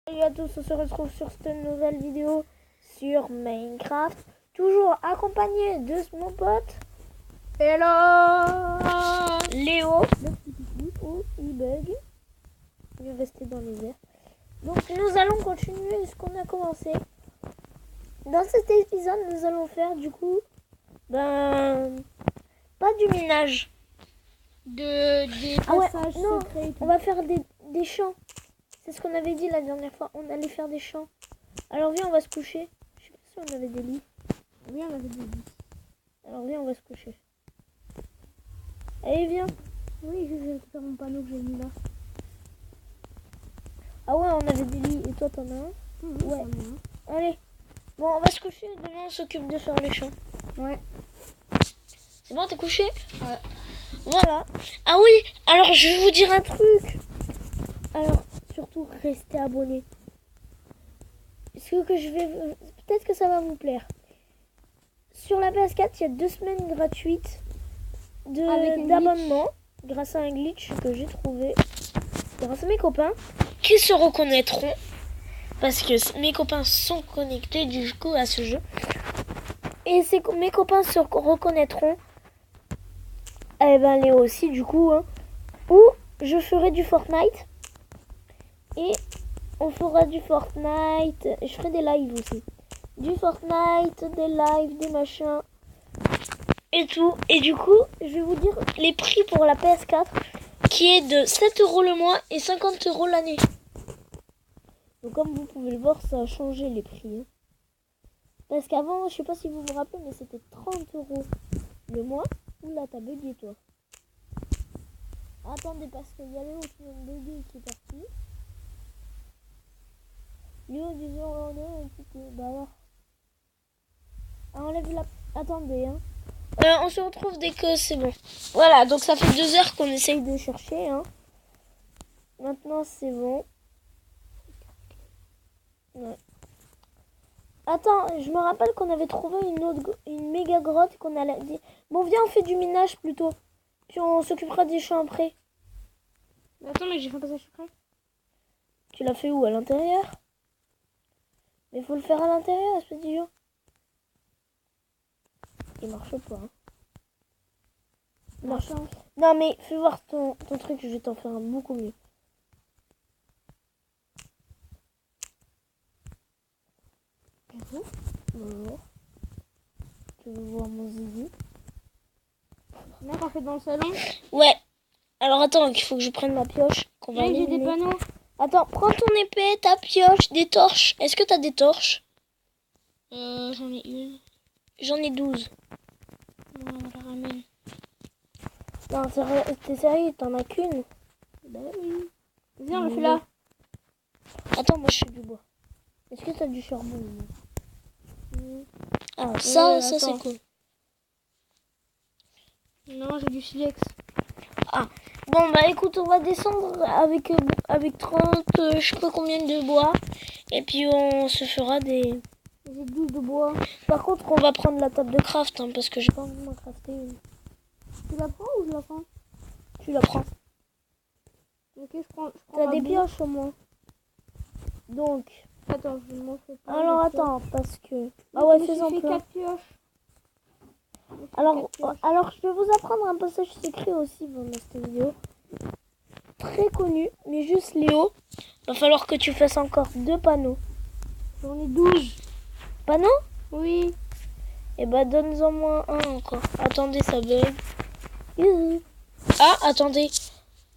Salut à tous, on se retrouve sur cette nouvelle vidéo sur Minecraft. Toujours accompagné de mon pote Hello Léo, le petit pipi, où il bug. Il est resté dans les airs. Donc nous allons continuer ce qu'on a commencé. Dans cet épisode, nous allons faire du coup, pas du minage. des passages secrets. On va faire des champs. C'est ce qu'on avait dit la dernière fois. On allait faire des champs. Alors viens, on va se coucher. Je sais pas si on avait des lits. Oui, on avait des lits. Alors viens, on va se coucher. Allez, viens. Oui, je vais récupérer mon panneau que j'ai mis là. Ah ouais, on avait des lits. Et toi, t'en as un? Ouais. Allez. Bon, on va se coucher. Demain, on s'occupe de faire les champs. Ouais. C'est bon, t'es couché? Ouais. Voilà. Ah oui, alors je vais vous dire un truc. Alors, surtout, restez abonnés. Peut-être que ça va vous plaire. Sur la PS4, il y a 2 semaines gratuites d'abonnement grâce à un glitch que j'ai trouvé grâce à mes copains qui se reconnaîtront parce que mes copains sont connectés du coup à ce jeu et mes copains se reconnaîtront. Eh ben Léo aussi du coup où je ferai du Fortnite et on fera du Fortnite. Je ferai des lives aussi. Du Fortnite, des lives, des machins et tout. Et du coup, je vais vous dire les prix pour la PS4 qui est de 7 € le mois et 50 € l'année. Donc comme vous pouvez le voir, ça a changé les prix. Parce qu'avant, je sais pas si vous vous rappelez, mais c'était 30 € le mois. Oula, t'as bugué toi. Attendez, parce qu'il y a Léo qui vient de bugger qui est parti. Léo disait un petit peu. Bah alors. Ah, enlève la. Attendez, on se retrouve dès que c'est bon. Voilà, donc ça fait 2 heures qu'on essaye de chercher. Maintenant, c'est bon. Ouais. Attends, je me rappelle qu'on avait trouvé une méga grotte qu'on allait dire. Bon, viens, on fait du minage plutôt. Puis on s'occupera des champs après. Mais attends, mais j'ai fait un passage secret. Tu l'as fait où? À l'intérieur? Mais faut le faire à l'intérieur, espèce d'idiot. Il marche pas. Il marche. Non, mais fais voir ton truc, je vais t'en faire un beaucoup mieux. Bonjour. Tu veux voir mon zizi? Là, on fait dans le salon. Ouais. Alors attends, il faut que je prenne ma pioche. Là, j'ai des panneaux. Attends, prends ton épée, ta pioche, des torches. Est-ce que t'as des torches? J'en ai une. J'en ai 12. On la ramène. Non, t'es sérieux, t'en as qu'une? Bah oui. Viens, on le fait là. Attends, moi je fais du bois. Est-ce que t'as du charbon? Ah, ça c'est cool. Non, j'ai du silex. Ah, bon bah écoute, on va descendre avec 30, je sais pas combien de bois. Et puis on se fera des... J'ai 12 de bois. Par contre, on va prendre la table de craft, parce que j'ai pas envie de m'en crafter une. Tu la prends ou je la prends? Tu la prends. Ok, je prends T'as des pioches au moins. Donc... Attends, je m'en fais pas. Alors attends, parce que... Ah ouais, fais-en plein. 4 pioches. Alors, je vais vous apprendre un passage secret aussi dans cette vidéo. Très connu, mais juste Léo. Va falloir que tu fasses encore 2 panneaux. J'en ai 12. Panneaux? Oui. Et bah, donne-en moi un encore. Attendez, ça bug. Ah, attendez.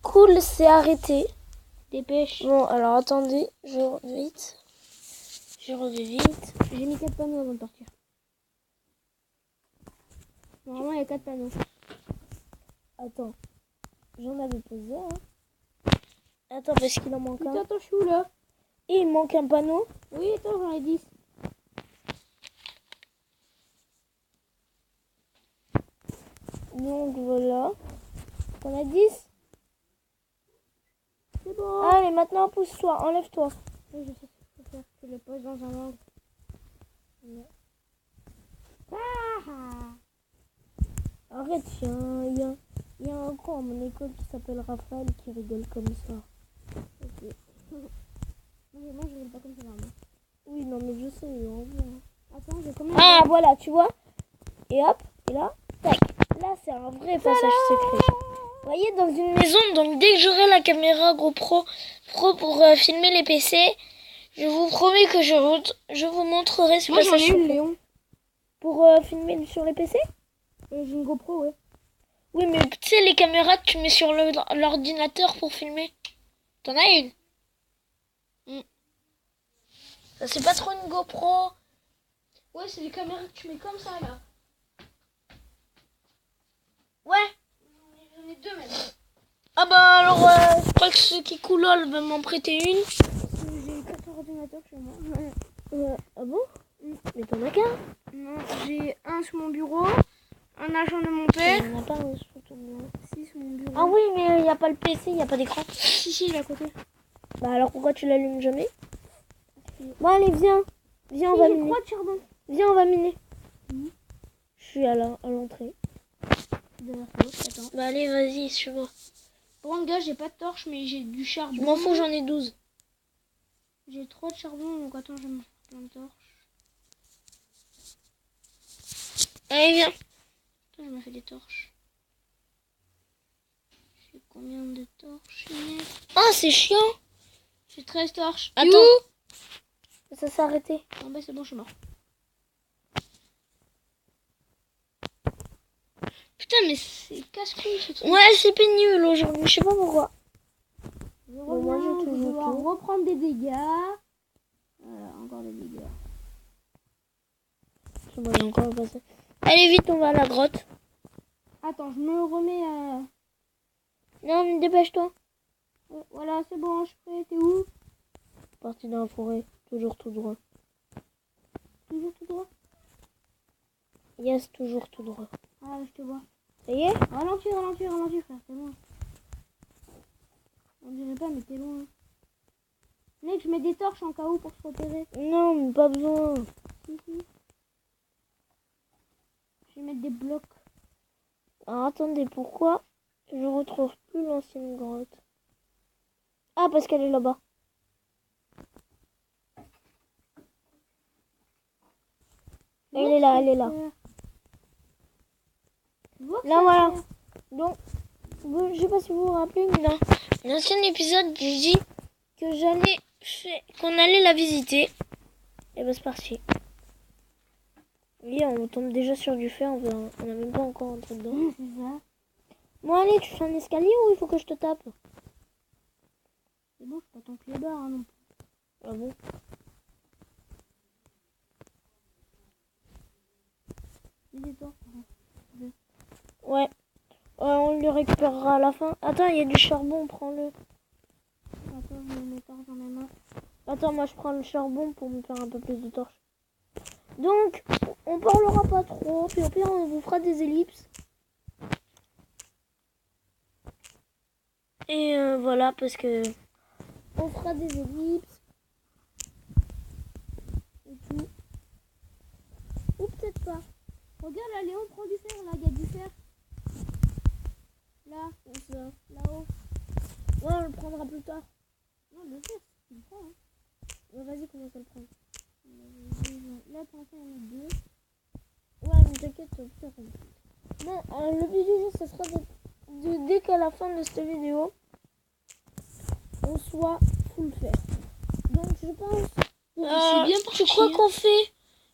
Cool, c'est arrêté. Dépêche. Bon, alors attendez, je reviens vite. J'ai mis 4 panneaux avant de partir. Normalement, il y a 4 panneaux. Attends. J'en avais posé, Attends, parce qu'il en manque un. Attends, je suis où là? Et il manque un panneau. Oui, attends, j'en ai 10. Donc voilà. T'en as 10? C'est bon. Allez, maintenant pousse-toi, enlève-toi. Oui, je sais ce qu'il faut faire. Tu le poses dans un angle. Non. Ah. Arrête, il y a un con à mon école qui s'appelle Raphaël qui rigole comme ça. Ok. Moi, je vais voilà, tu vois. Et hop, et là, tac. Là, c'est un vrai passage secret. Vous voyez, dans une maison, donc dès que j'aurai la caméra GoPro Pro pour filmer les PC, je vous promets que je vous montrerai ce Moi, j'en passage ai une, secret. Léon. Pour filmer sur les PC? J'ai une GoPro, ouais. Oui, mais tu sais, les caméras que tu mets sur l'ordinateur pour filmer. T'en as une? Ça, c'est pas trop une GoPro? Ouais, c'est les caméras que tu mets comme ça, là. Ouais. J'en ai deux, même. Ah bah alors, je crois que ceux qui coulolent va m'en prêter une. J'ai 4 ordinateurs chez moi. Ah bon? Mais t'en as qu'un? Non, j'ai un sur mon bureau, un agent de mon Il père. n'y en a pas un sur ton bureau. Si, sur mon bureau. Ah oui, mais il n'y a pas le PC, il n'y a pas d'écran. Si, il est à côté. Bah alors pourquoi tu l'allumes jamais? Bon allez, viens. Viens, on va J'ai miner. 3 de charbon. Viens, on va miner. Mhm. Je suis à l'entrée. Derrière toi, attends. Bah allez, vas-y, suis-moi. Bon, gars, j'ai pas de torche, mais j'ai du charbon. Je m'en fous, j'en ai 12. J'ai 3 de charbon, donc attends, je vais me faire plein de torches. Allez, viens. Attends, je me fais des torches. J'ai combien de torches? Ah, c'est chiant. J'ai 13 torches. Attends. Youhou. Ça s'est arrêté. Non, bah c'est bon, je suis mort. Putain, mais c'est casse-couille ce truc. Ouais, c'est pénible aujourd'hui, je sais pas pourquoi. Je Bon, moi, j'ai reviens, je vais toujours devoir tout. reprendre des dégâts. Voilà, encore des dégâts. C'est bon, il y a encore un passage. Allez, vite, on va à la grotte. Attends, je me remets à... Non, mais dépêche-toi. Voilà, c'est bon, je suis prêt. T'es où? Parti dans la forêt, toujours tout droit. Toujours tout droit? Yes, toujours tout droit. Ah, je te vois. Ça y est? Ralentis, ralentis, ralentis, frère, t'es loin. On dirait pas, mais t'es loin. Mec, je mets des torches en cas où pour se repérer. Non, mais pas besoin. Si, si. Je vais mettre des blocs. Alors attendez, pourquoi je retrouve plus l'ancienne grotte? Ah, parce qu'elle est là-bas. Elle est là, elle est là. Là, voilà. Donc, je sais pas si vous vous rappelez, mais dans l'ancien épisode, j'ai dit que qu'on allait la visiter. Et ben c'est parti. Et on tombe déjà sur du fer, on n'a même pas encore entré dedans. C'est ça. Bon allez, tu fais un escalier ou il faut que je te tape? C'est bon, je suis pas ton pied barre, hein, non plus. Ah bon? Mets des torches. Ouais. On le récupérera à la fin. Attends, il y a du charbon, prends-le. Attends, je mets mes torches dans mes mains. Attends, moi je prends le charbon pour me faire un peu plus de torches. Donc, on parlera pas trop, puis au pire on vous fera des ellipses. Et voilà, parce que on fera des ellipses. Et tout. Ou peut-être pas. Regarde là, Léon, prends du fer, là, il y a du fer. Là, Où ça? là-haut. Ouais, on le prendra plus tard. Non, le fer, tu le prends, hein. Ouais, vas-y, commence à le prendre. Là, pour l'instant, il y en a deux. Ouais, mais t'inquiète, au pire. Bon, le but du jeu, ce sera dès qu'à la fin de cette vidéo, on soit full fer. Donc, je pense. c'est bien parti, Tu crois hein. qu'on fait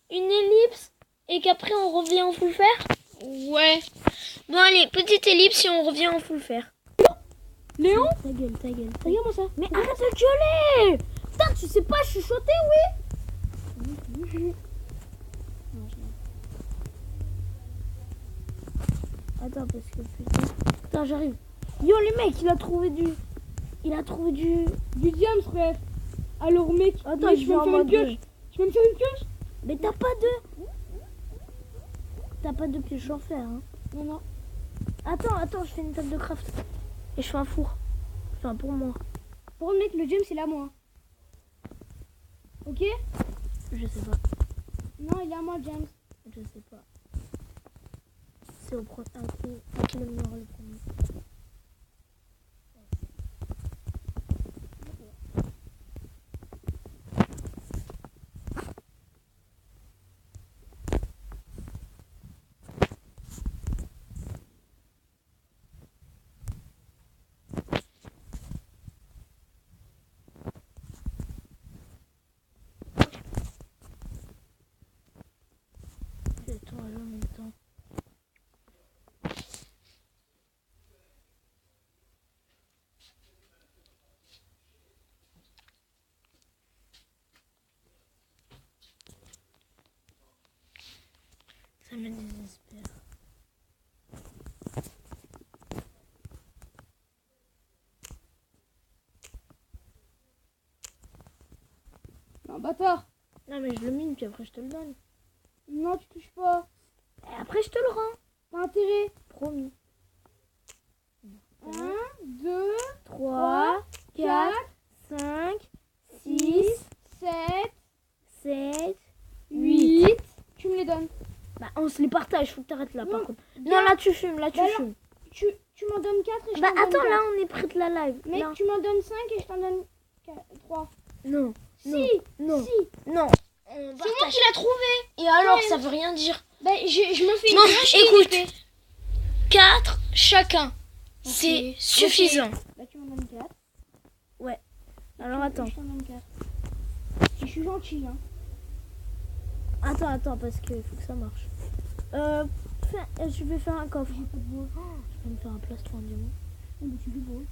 une ellipse et qu'après on revient en full fer? Ouais. Bon, allez, petite ellipse et on revient en full fer. Léon, Ta gueule, ta gueule. regarde-moi ça. Mais arrête de gueuler! Putain, tu sais pas chuchoter, oui? Attends, parce que putain. Attends, j'arrive. Yo, les mecs, il a trouvé du. Du diams, frère. Alors, mec, Attends, mec, je je vais vais me en faire une mode pioche. Tu veux me faire une pioche? Mais t'as pas de. T'as pas de pioche en fer, hein? Non, non. Attends, je fais une table de craft. Et je fais un four. Enfin, pour moi. Pour le mec, le diams, il est à moi. Ok? Je sais pas. Non, il est à moi, James. Je sais pas. C'est au premier. À qui le meilleur le premier. me désespère. Non, bâtard. Non, mais je le mine, puis après je te le donne. Non, tu touches pas. Et après je te le rends. T'as intérêt. Promis. 1, 2, 3, 4, 5, 6, 7, 7, 8. Tu me les donnes. Bah, on se les partage, faut que t'arrêtes là par Non, contre. bien. Non, là tu fumes, là tu Bah, fumes. Tu m'en donnes 4 et je Bah, t'en donne attends, 4. là on est près de la live. Mec, Là. tu m'en donnes 5 et je t'en donne 3. Non, Si, non, si. non. C'est moi qui l'ai trouvé. Et alors, Ouais. ça veut rien dire. Bah, je me fais Bon, une hache et écoute. une épée. 4 chacun. C'est suffisant. Bah, tu m'en donnes 4. Alors attends. Je t'en donne 4. Je suis gentil, hein. Attends, parce qu'il faut que ça marche. Je vais faire un coffre. J'ai pas de bol. Je vais me faire un plastron en diamant. Oh, mais tu fais beau.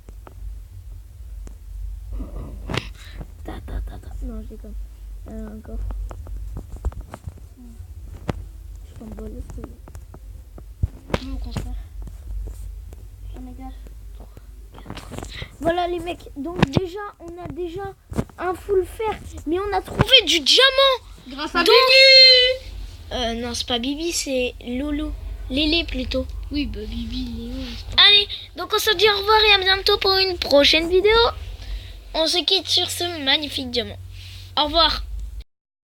Non, je déconne. Un coffre. Je t'en bats les couilles. Non, au contraire. J'en ai 4. Voilà les mecs, donc déjà, on a déjà un full fer, mais on a trouvé du diamant. Grâce à Donc- Bibi. Non, c'est pas Bibi, c'est Lolo. Lélé plutôt. Oui, bah Bibi. Allez, donc on se dit au revoir et à bientôt pour une prochaine vidéo. On se quitte sur ce magnifique diamant. Au revoir.